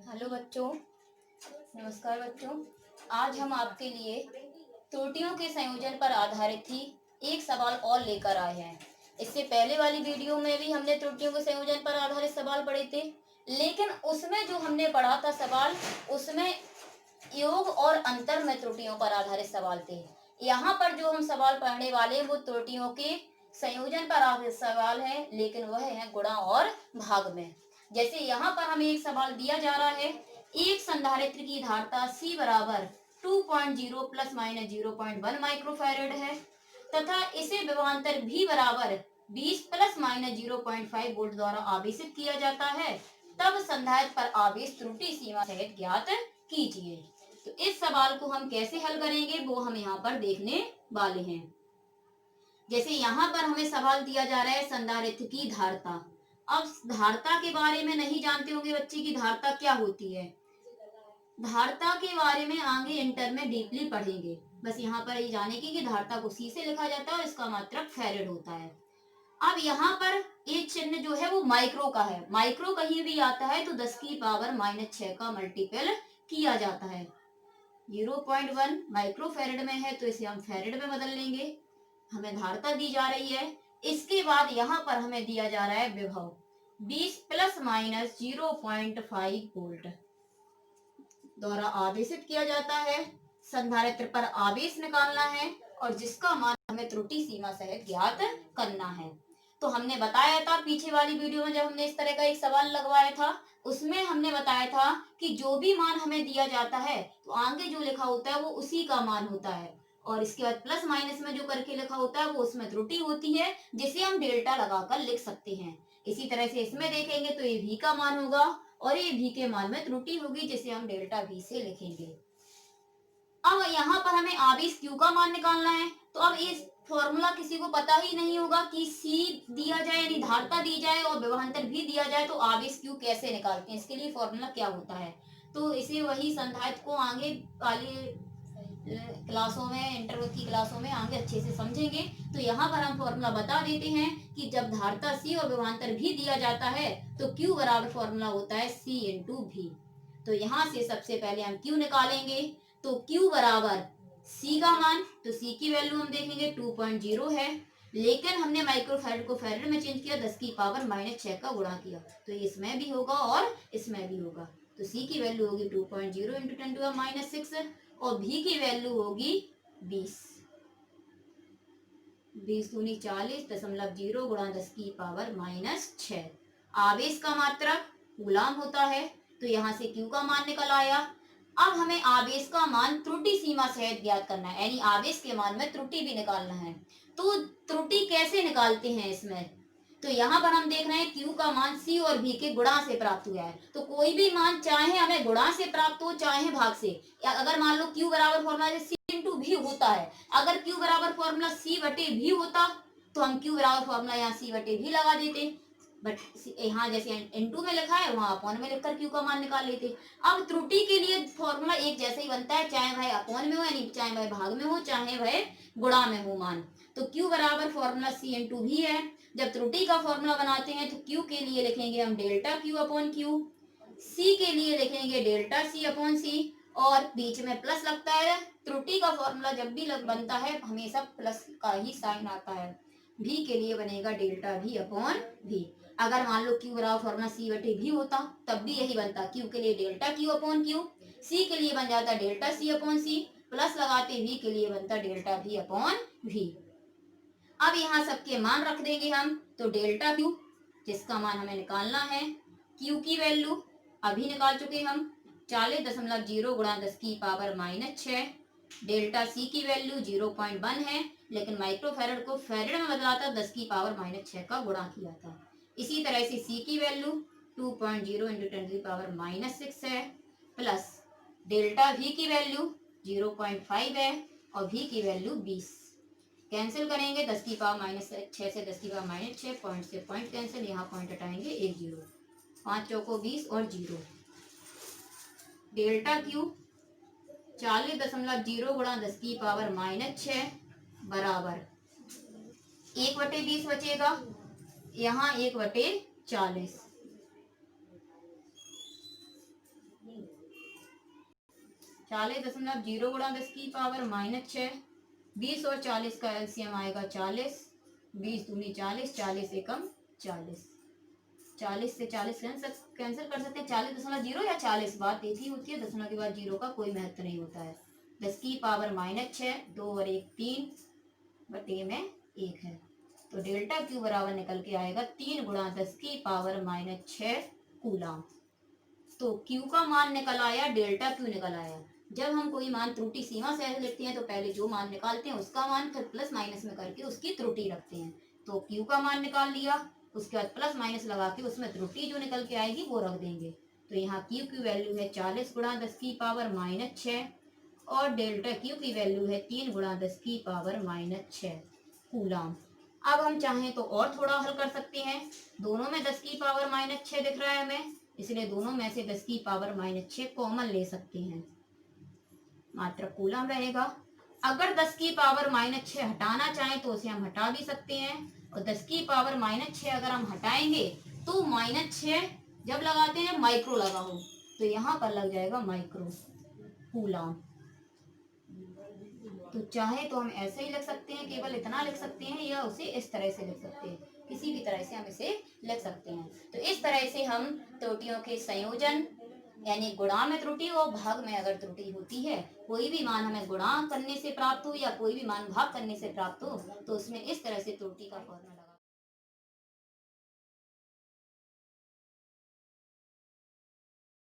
Hello बच्चों, नमस्कार बच्चों। आज हम आपके लिए त्रुटियों के संयोजन पर आधारित ही एक सवाल और लेकर आए हैं। इससे पहले वाली वीडियो में भी हमने त्रुटियों के संयोजन पर आधारित सवाल पढ़े थे, लेकिन उसमें जो हमने पढ़ा था सवाल, उसमें योग और अंतर में त्रुटियों पर आधारित सवाल थे। यहाँ पर जो हम सवाल पढ़ने वाले हैं वो त्रुटियों के संयोजन पर आधारित सवाल है, लेकिन वह है गुणा और भाग में। जैसे यहाँ पर हमें एक सवाल दिया जा रहा है, एक संधारित्र की धारिता C बराबर 2.0 प्लस माइनस 0.1 माइक्रोफैरड है तथा इसे विभवांतर V बराबर 20 प्लस माइनस 0.5 वोल्ट द्वारा आवेशित किया जाता है, तब संधारित्र पर आवेश त्रुटि सीमा सहित ज्ञात कीजिए। तो इस सवाल को हम कैसे हल करेंगे वो हम यहाँ पर देखने वाले हैं। जैसे यहाँ पर हमें सवाल दिया जा रहा है संधारित्र की धारिता। अब धारिता के बारे में नहीं जानते होंगे बच्चे की धारिता क्या होती है। धारिता के बारे में आगे इंटर में डीपली पढ़ेंगे। बस यहाँ पर ये जाने की धारिता को C से लिखा जाता है और इसका मात्रक फैरेड होता है। अब यहाँ पर एक चिन्ह जो है वो माइक्रो का है। माइक्रो कहीं भी आता है तो 10 की पावर -6 का मल्टीपल किया जाता है। 0.1 माइक्रो फैरेड में है तो इसे हम फैरेड में बदल लेंगे। हमें धारिता दी जा रही है। इसके बाद यहाँ पर हमें दिया जा रहा है विभव 20 प्लस माइनस 0.5 वोल्ट द्वारा आवेशित किया जाता है। संधारित्र पर आवेश निकालना है और जिसका मान हमें त्रुटि सीमा सहित ज्ञात करना है। तो हमने बताया था पीछे वाली वीडियो में जब हमने इस तरह का एक सवाल लगवाया था, उसमें हमने बताया था कि जो भी मान हमें दिया जाता है तो आगे जो लिखा होता है वो उसी का मान होता है और इसके बाद प्लस माइनस में जो करके लिखा होता है वो उसमें त्रुटि होती है, जिसे हम डेल्टा लगाकर लिख सकते हैं। इसी तरह से इसमें देखेंगे तो ये V का मान होगा और ये V के मान में त्रुटि होगी, जिसे हम डेल्टा V से लिखेंगे। अब यहाँ पर हमें आवेश Q का मान निकालना है। तो अब इस फॉर्मूला किसी को पता ही नहीं होगा कि C दिया जाए यानी धारिता दी जाए और विभवांतर भी दिया जाए तो आवेश Q कैसे निकालते हैं, इसके लिए फॉर्मूला क्या होता है। तो इसे वही संधारित्र को आगे वाली क्लासों में, इंटरवल की क्लासों में आगे अच्छे से समझेंगे। तो यहाँ पर हम फॉर्मूला बता देते हैं कि जब धारिता C और विभवांतर भी दिया जाता है तो Q बराबर फॉर्मूला होता है C इंटू V। तो यहाँ से सबसे पहले हम Q निकालेंगे। तो Q बराबर C का मान, तो C की वैल्यू हम देखेंगे 2.0 है, लेकिन हमने माइक्रोफैरड को फैरड में चेंज किया, 10 की पावर -6 का गुणा किया, तो इसमें भी होगा और इसमें भी होगा। तो C की वैल्यू होगी 2.0 इंटू 10⁻⁶ और V की वैल्यू होगी 20। 20 दूनी 40.0 गुणा 10 की पावर -6। आवेश का मात्रक कूलाम होता है, तो यहाँ से Q का मान निकल आया। अब हमें आवेश का मान त्रुटि सीमा सहित ज्ञात करना है, यानी आवेश के मान में त्रुटि भी निकालना है। तो त्रुटि कैसे निकालते हैं इसमें, तो यहाँ पर हम देख रहे हैं Q का मान C और V के गुणा से प्राप्त हुआ है। तो कोई भी मान चाहे हमें गुणा से प्राप्त हो चाहे भाग से, या अगर मान लो Q बराबर फॉर्मूला C इंटू V होता है, अगर Q बराबर फॉर्मूला C बटे V होता तो हम Q बराबर फॉर्मूला यहाँ C बटे V लगा देते, बट यहाँ जैसे इंटू में लिखा है वहां अपॉन में लिखकर Q का मान निकाल लेते। अब त्रुटि के लिए फॉर्मूला एक जैसे ही बनता है, चाहे वह अपॉन में हो यानी चाहे वह भाग में हो चाहे वह गुणा में हो मान। तो Q बराबर फॉर्मूला C इंटू V है। जब त्रुटि का फॉर्मूला बनाते हैं तो Q के लिए लिखेंगे हम delta Q upon Q, C के लिए लिखेंगे डेल्टा C अपॉन C और बीच में प्लस लगता है। त्रुटि का फॉर्मूला जब भी बनता है हमेशा प्लस का ही साइन आता है। V के लिए बनेगा डेल्टा V अपॉन V। अगर मान लो Q बराबर फॉर्मूला C बटे V होता तब भी यही बनता, Q के लिए delta Q upon Q, C के लिए बन जाता delta C upon C, plus लगाते V के लिए बनता डेल्टा V अपॉन V। अब यहाँ सबके मान रख देंगे हम, तो डेल्टा Q जिसका मान हमें निकालना है, Q की वैल्यू अभी निकाल चुके हम 40.0 गुणा 10 की पावर -6। डेल्टा C की वैल्यू 0.1 है, लेकिन माइक्रोफैरड को फैरड में बदला था, 10 की पावर -6 का गुणा किया था। इसी तरह से C की वैल्यू 2.0 इंटू 10 की पावर -6 है, प्लस डेल्टा V की वैल्यू 0.5 है और V की वैल्यू 20। कैंसिल करेंगे 10 की पावर -6 से 10 की पावर -6, पॉइंट से पॉइंट कैंसिल, यहाँ पॉइंट हटाएंगे 1 0, 5 चौको 20 और 0। डेल्टा Q 40.0 गुणा 10 की पावर -6 बराबर 1/20 बचेगा, यहाँ 1/40। 40.0 गुणा 10 की पावर -6। 20 और 40 का एलसीएम आएगा 40। 20 दूनी 40, 40 एकम 40। 40 से 40 कैंसिल कर सकते हैं। 40.0 या 40, बात एक ही होती है। दशमलव के बाद 0 का कोई महत्व नहीं होता है। 10 की पावर -6, 2 और 1 3 बटे में 1 है। तो डेल्टा क्यू बराबर निकल के आएगा 3 गुणा 10 की पावर -6 कूलम। तो क्यू का मान निकल आया, डेल्टा क्यू निकल आया। जब हम कोई मान त्रुटि सीमा से लिखते हैं तो पहले जो मान निकालते हैं उसका मान, फिर प्लस माइनस में करके उसकी त्रुटि रखते हैं। तो क्यू का मान निकाल लिया, उसके बाद प्लस माइनस लगा के उसमें त्रुटि जो निकल के आएगी वो रख देंगे। तो यहाँ क्यू की वैल्यू है 40 गुणा 10 की पावर -6 और डेल्टा क्यू की वैल्यू है 3 गुणा 10 की पावर -6 कूलम। अब हम चाहें तो और थोड़ा हल कर सकते हैं। दोनों में 10 की पावर -6 दिख रहा है हमें, इसलिए दोनों में से 10 की पावर -6 कॉमन ले सकते हैं, मात्र कूलम रहेगा। अगर 10 की पावर -6 हटाना चाहें तो उसे हम हटा भी सकते हैं। और 10 की पावर -6 अगर हम हटाएंगे तो -6 जब लगाते हैं माइक्रो लगा हो, तो यहाँ पर लग जाएगा माइक्रो कूलम। तो चाहे तो हम ऐसे ही लिख सकते हैं, केवल इतना लिख सकते हैं, या उसे इस तरह से लिख सकते हैं। किसी भी तरह से हम इसे लिख सकते हैं। तो इस तरह से हम त्रुटियों के संयोजन यानी गुणा में त्रुटि और भाग में अगर त्रुटि होती है, कोई भी मान हमें गुणा करने से प्राप्त हो या कोई भी मान भाग करने से प्राप्त हो, तो उसमें इस तरह से त्रुटि का फॉर्मूला